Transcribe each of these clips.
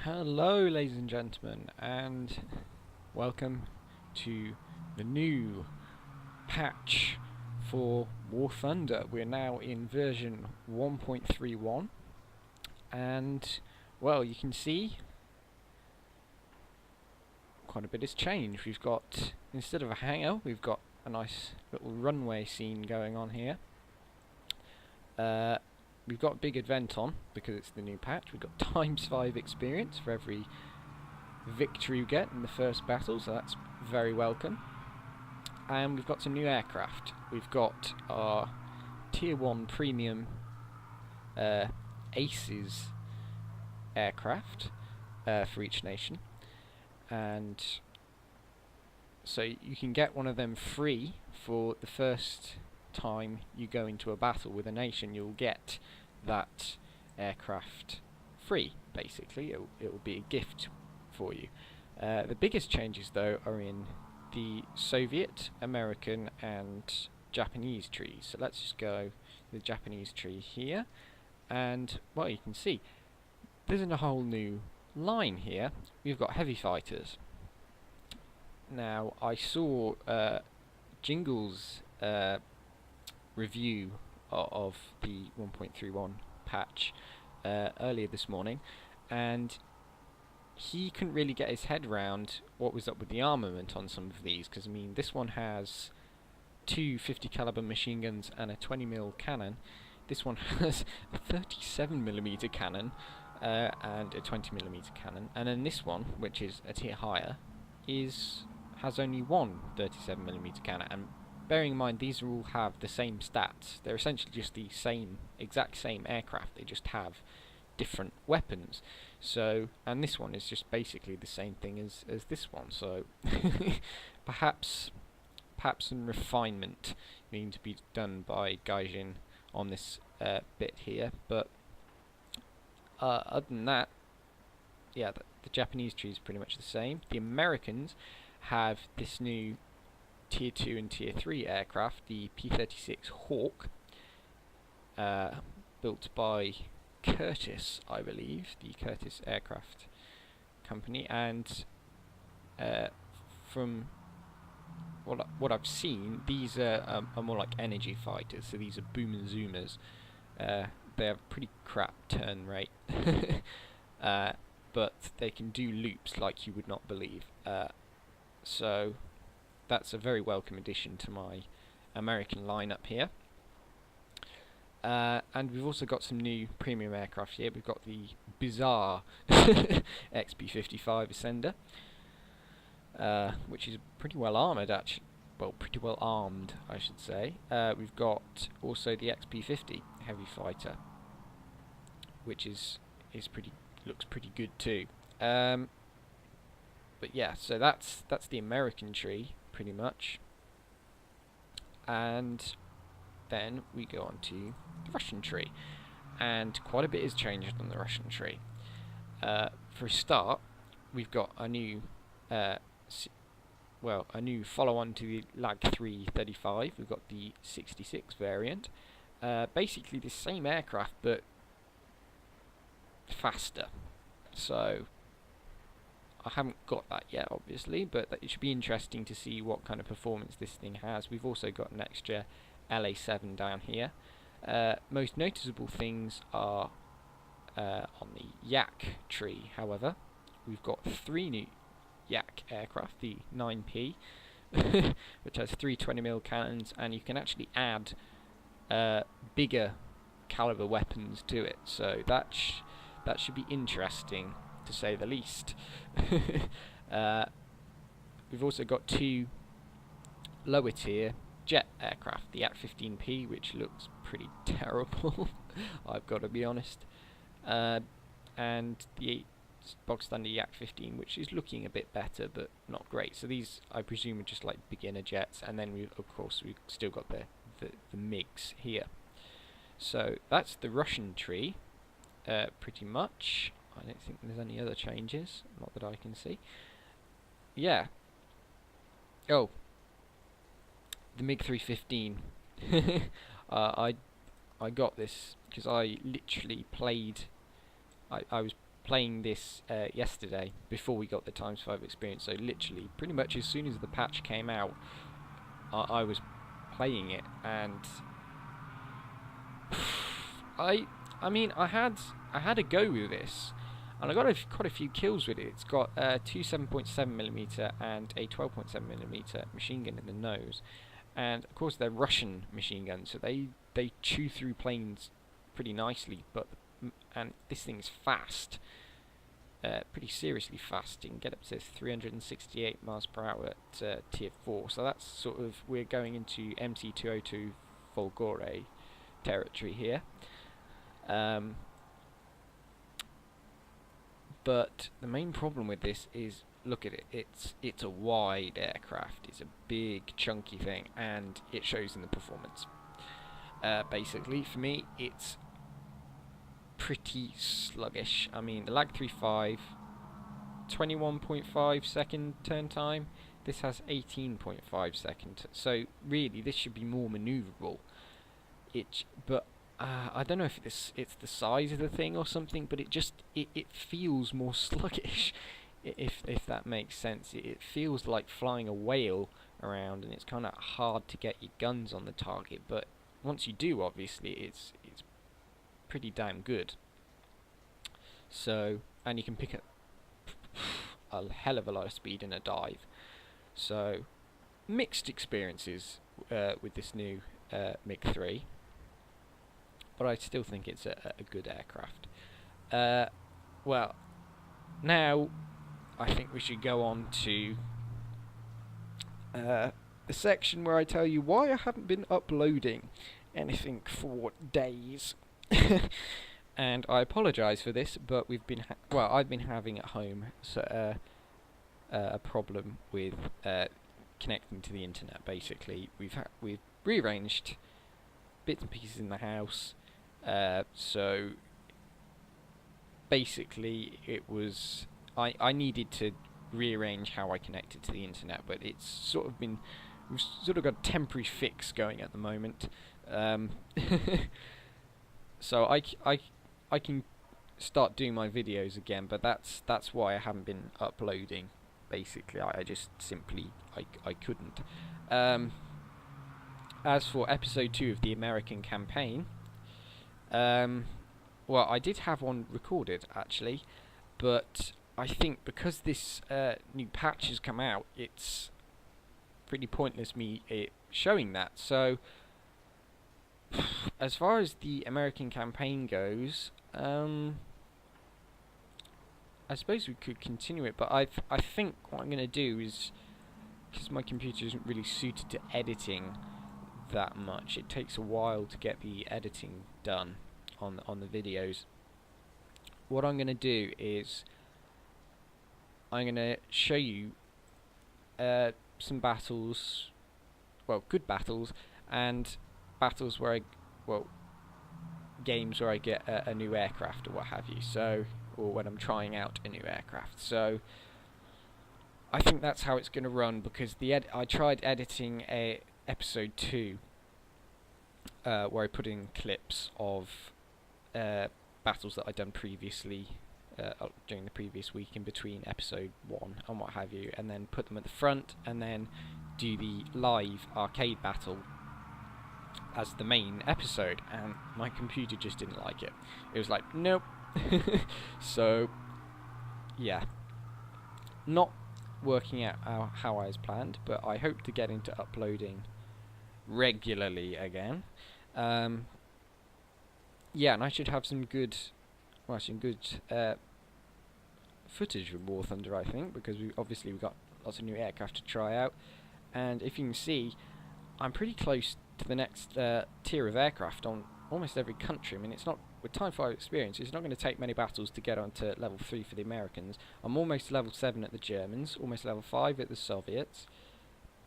Hello, ladies and gentlemen, and welcome to the new patch for War Thunder. We're now in version 1.31, and well, you can see quite a bit has changed. We've got, instead of a hangar, we've got a nice little runway scene going on here. We've got a big event on because it's the new patch. We've got ×5 experience for every victory you get in the first battle, so that's very welcome. And we've got some new aircraft. We've got our Tier 1 Premium Aces aircraft for each nation. And so you can get one of them free for the first time you go into a battle with a nation. You'll get that aircraft free, basically. It will be a gift for you. The biggest changes, though, are in the Soviet, American, and Japanese trees. So let's just go to the Japanese tree here, and well, you can see there's a whole new line here. We've got heavy fighters. Now, I saw Jingle's review of the 1.31 patch earlier this morning, and he couldn't really get his head around what was up with the armament on some of these, because I mean, this one has two 50 caliber machine guns and a 20mm cannon. This one has a 37mm cannon and a 20mm cannon, and then this one, which is a tier higher, has only one 37mm cannon. And bearing in mind, these all have the same stats. They're essentially just the exact same aircraft. They just have different weapons. So, and this one is just basically the same thing as this one. So, perhaps some refinement needing to be done by Gaijin on this bit here. But other than that, yeah, the Japanese tree is pretty much the same. The Americans have this new Tier 2 and Tier 3 aircraft, the P-36 Hawk, built by Curtiss, I believe, the Curtiss Aircraft Company, and from what I've seen, these are more like energy fighters, so these are boom and zoomers. They have a pretty crap turn rate, but they can do loops like you would not believe. So that's a very welcome addition to my American lineup here. And we've also got some new premium aircraft here. We've got the bizarre XB-55 Ascender, which is pretty well armoured, actually. Well, pretty well armed, I should say. We've got also the XB-50 heavy fighter, which looks pretty good too. But yeah, so that's the American tree, pretty much. And then we go on to the Russian tree, and quite a bit has changed on the Russian tree. For a start, we've got a new follow-on to the Lag 335. We've got the 66 variant. Basically the same aircraft, but faster. So I haven't got that yet, obviously, but it should be interesting to see what kind of performance this thing has. We've also got an extra LA7 down here. Most noticeable things are on the Yak tree, however. We've got 3 new Yak aircraft, the 9P, which has 3 20mm cannons, and you can actually add bigger caliber weapons to it, so that should be interesting, to say the least. We've also got 2 lower tier jet aircraft, the Yak-15P, which looks pretty terrible, I've got to be honest, and the bog standard Yak-15, which is looking a bit better but not great. So these, I presume, are just like beginner jets, and then we've still got the MiGs here. So that's the Russian tree, pretty much. I don't think there's any other changes, not that I can see. Yeah. Oh, the MiG-315. I got this because I literally played. I was playing this yesterday before we got the times 5 experience. So literally, pretty much as soon as the patch came out, I was playing it, and I mean, I had a go with this, and I got quite a few kills with it. It's got two 7.7mm and a 12.7mm machine gun in the nose, and of course they're Russian machine guns, so they chew through planes pretty nicely. And this thing's fast, pretty seriously fast. You can get up to 368 miles per hour at tier 4. So that's sort of, we're going into MT202 Volgore territory here. But the main problem with this is, look at it. It's a wide aircraft. It's a big, chunky thing, and it shows in the performance. Basically, for me, it's pretty sluggish. I mean, the lag 3.5, 21.5 second turn time. This has 18.5 second. So really, this should be more maneuverable. But I don't know if it's the size of the thing or something, but it feels more sluggish. If that makes sense, it feels like flying a whale around, and it's kind of hard to get your guns on the target. But once you do, obviously, it's pretty damn good. So, and you can pick up a hell of a lot of speed in a dive. So, mixed experiences with this new MiG-3, but I still think it's a good aircraft. Well, now I think we should go on to the section where I tell you why I haven't been uploading anything for days. And I apologise for this, but I've been having at home a problem with connecting to the internet. Basically, we've rearranged bits and pieces in the house, so basically it was I needed to rearrange how I connected to the internet, but we've sort of got a temporary fix going at the moment. So I can start doing my videos again, but that's why I haven't been uploading. Basically, I just simply I couldn't. As for episode 2 of the American campaign, well, I did have one recorded actually, but I think because this new patch has come out, it's pretty pointless me showing that. So, as far as the American campaign goes, I suppose we could continue it, but I think what I'm going to do is, because my computer isn't really suited to editing that much, it takes a while to get the editing done on the videos. What I'm going to do is I'm going to show you some battles, well, good battles, and battles where games where I get a new aircraft or what have you, so, or when I'm trying out a new aircraft. So I think that's how it's going to run, because I tried editing episode 2 where I put in clips of battles that I'd done previously during the previous week in between episode 1 and what have you, and then put them at the front, and then do the live arcade battle as the main episode, and my computer just didn't like it. It was like, nope. So yeah, not working out how I was planned, but I hope to get into uploading regularly again. Yeah, and I should have some good footage of War Thunder, I think, because we've got lots of new aircraft to try out, and if you can see, I'm pretty close to the next tier of aircraft on almost every country. I mean, it's not, with Time 5 experience, it's not going to take many battles to get onto level 3 for the Americans. I'm almost level 7 at the Germans, almost level 5 at the Soviets,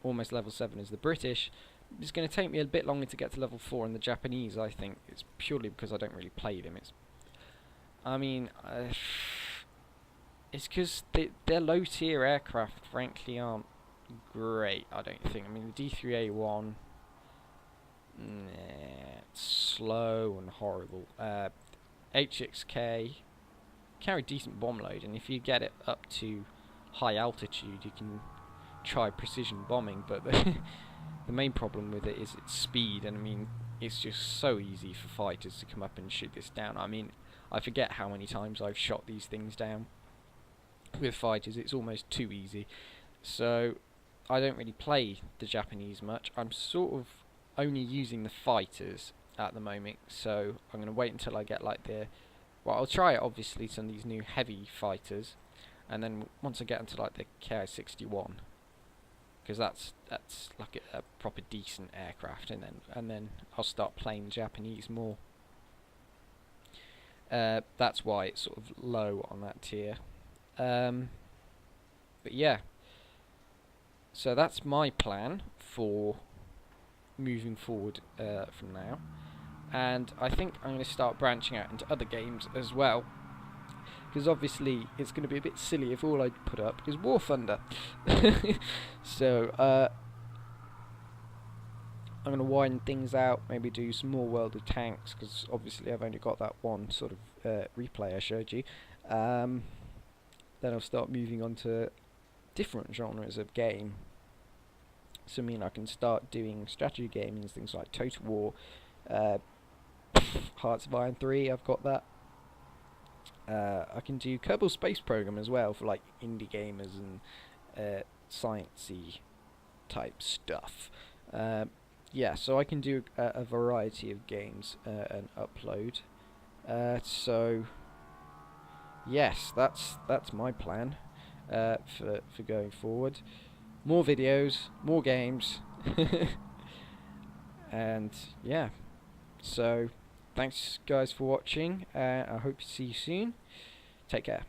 almost level 7 as the British. It's going to take me a bit longer to get to level 4 in the Japanese, I think. It's purely because I don't really play them. It's because their low tier aircraft frankly aren't great, I don't think. I mean, the D3A1, it's slow and horrible. HXK, carry decent bomb load, and if you get it up to high altitude, you can try precision bombing. But the main problem with it is its speed, and I mean, it's just so easy for fighters to come up and shoot this down. I mean, I forget how many times I've shot these things down with fighters. It's almost too easy. So I don't really play the Japanese much. I'm sort of only using the fighters at the moment, so I'm going to wait until I get like well, I'll try it obviously some of these new heavy fighters, and then once I get into like the Ki-61, because that's like a proper decent aircraft, and then I'll start playing Japanese more. That's why it's sort of low on that tier. But yeah, so that's my plan for moving forward from now, and I think I'm going to start branching out into other games as well, because obviously it's going to be a bit silly if all I put up is War Thunder. So I'm going to widen things out, maybe do some more World of Tanks, because obviously I've only got that one sort of replay I showed you. Then I'll start moving on to different genres of game. So I mean, I can start doing strategy games, things like Total War, Hearts of Iron 3, I've got that. I can do Kerbal Space Program as well for like indie gamers and sciencey type stuff. Yeah, so I can do a variety of games and upload. So yes, that's my plan for going forward. More videos, more games, and yeah. So thanks guys for watching. I hope to see you soon. Take care.